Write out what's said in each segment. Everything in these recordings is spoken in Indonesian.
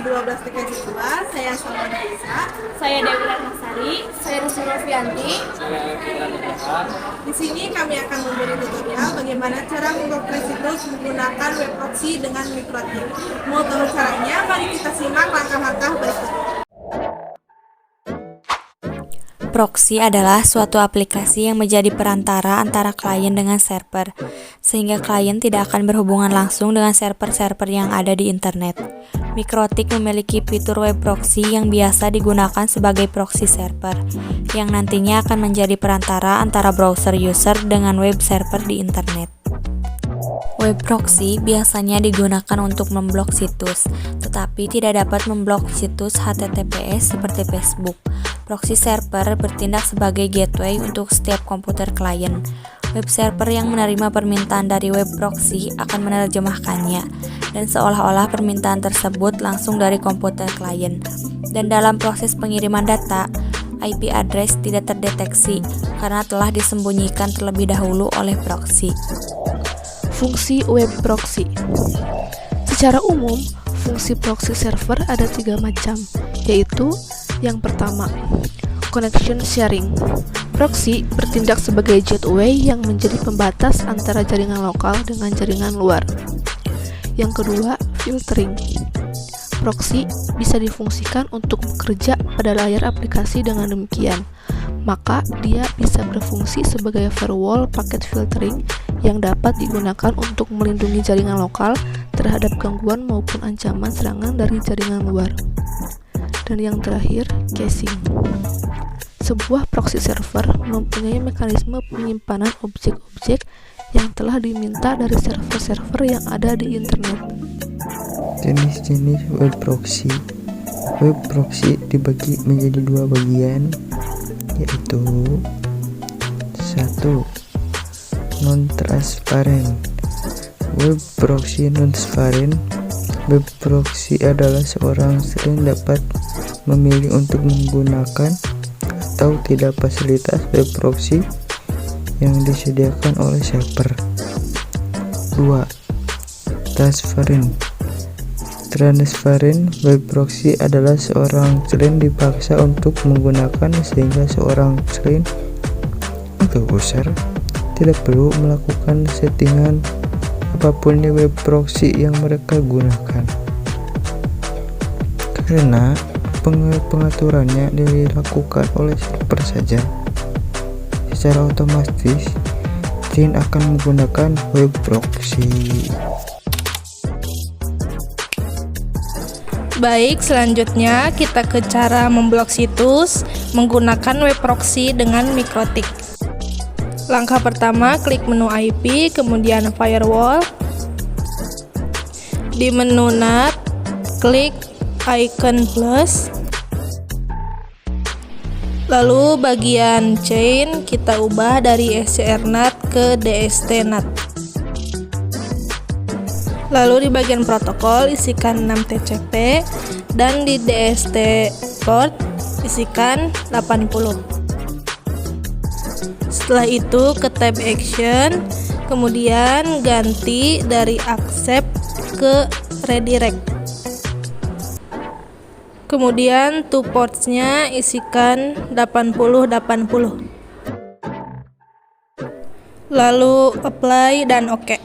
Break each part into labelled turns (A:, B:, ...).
A: 12 TK2, saya Salma Nisa.
B: Saya Dewi Ratnasari. Saya Rusli Rofianti.
A: Di sini kami akan memberi tutorial bagaimana cara memblokir situs menggunakan web proxy dengan MikroTik. Mau tahu caranya? Mari kita simak langkah-langkah berikut.
C: Proxy adalah suatu aplikasi yang menjadi perantara antara klien dengan server, sehingga klien tidak akan berhubungan langsung dengan server-server yang ada di internet. MikroTik memiliki fitur web proxy yang biasa digunakan sebagai proxy server, yang nantinya akan menjadi perantara antara browser user dengan web server di internet. Web proxy biasanya digunakan untuk memblok situs, tetapi tidak dapat memblok situs HTTPS seperti Facebook. Proxy server bertindak sebagai gateway untuk setiap komputer klien. Web server yang menerima permintaan dari web proxy akan menerjemahkannya, dan seolah-olah permintaan tersebut langsung dari komputer klien. Dan dalam proses pengiriman data, IP address tidak terdeteksi karena telah disembunyikan terlebih dahulu oleh proxy.
D: Fungsi web proxy. Secara umum, fungsi proxy server ada 3 macam, yaitu yang pertama, connection sharing. Proxy bertindak sebagai gateway yang menjadi pembatas antara jaringan lokal dengan jaringan luar. Yang kedua, filtering. Proxy bisa difungsikan untuk bekerja pada layar aplikasi dengan demikian, maka dia bisa berfungsi sebagai firewall packet filtering yang dapat digunakan untuk melindungi jaringan lokal terhadap gangguan maupun ancaman serangan dari jaringan luar. Dan yang terakhir, caching. Sebuah proxy server mempunyai mekanisme penyimpanan objek-objek yang telah diminta dari server-server yang ada di internet.
E: Jenis-jenis web proxy. Web proxy dibagi menjadi 2 bagian, yaitu 1. Non-transparent. Web proxy non-transparent. Web proxy adalah seorang sering dapat memilih untuk menggunakan atau tidak fasilitas web proxy yang disediakan oleh server. 2. Transparent. Transparent web proxy adalah seorang sering dipaksa untuk menggunakan, sehingga seorang sering atau user tidak perlu melakukan settingan apapun di web proxy yang mereka gunakan, karena pengaturannya dilakukan oleh server saja. Secara otomatis, klien akan menggunakan web proxy.
B: Baik, selanjutnya kita ke cara memblok situs menggunakan web proxy dengan MikroTik. Langkah pertama, klik menu IP, kemudian firewall. Di menu NAT, klik icon plus. Lalu bagian chain kita ubah dari scrNAT ke DST-NAT. Lalu di bagian protokol isikan 6 TCP dan di DST port isikan 80. Setelah itu ke tab action, kemudian ganti dari accept ke redirect. Kemudian to ports-nya isikan 80-80. Lalu apply dan OK.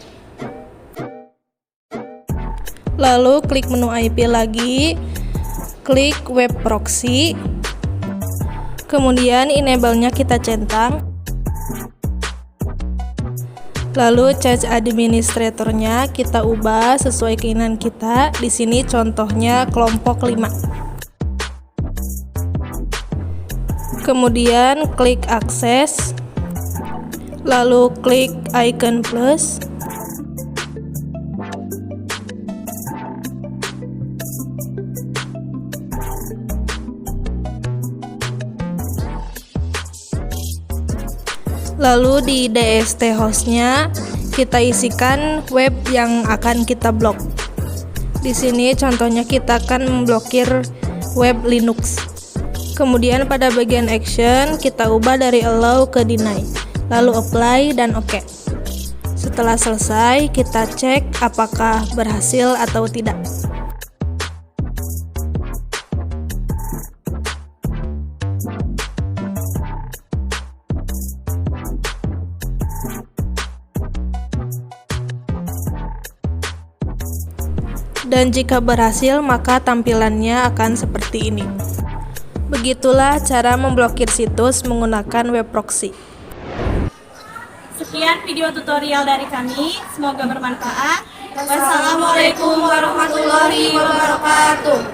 B: Lalu klik menu IP lagi, klik web proxy, kemudian enable-nya kita centang. Lalu change administrator-nya kita ubah sesuai keinginan kita. Di sini contohnya kelompok 5. Kemudian klik akses, lalu klik icon plus. Lalu di DST hostnya kita isikan web yang akan kita blok. Di sini contohnya kita akan memblokir web Linux. Kemudian pada bagian action kita ubah dari allow ke deny, lalu apply dan OK. Setelah selesai kita cek apakah berhasil atau tidak. Dan jika berhasil, maka tampilannya akan seperti ini. Begitulah cara memblokir situs menggunakan web proxy.
F: Sekian video tutorial dari kami, semoga bermanfaat. Wassalamualaikum warahmatullahi wabarakatuh.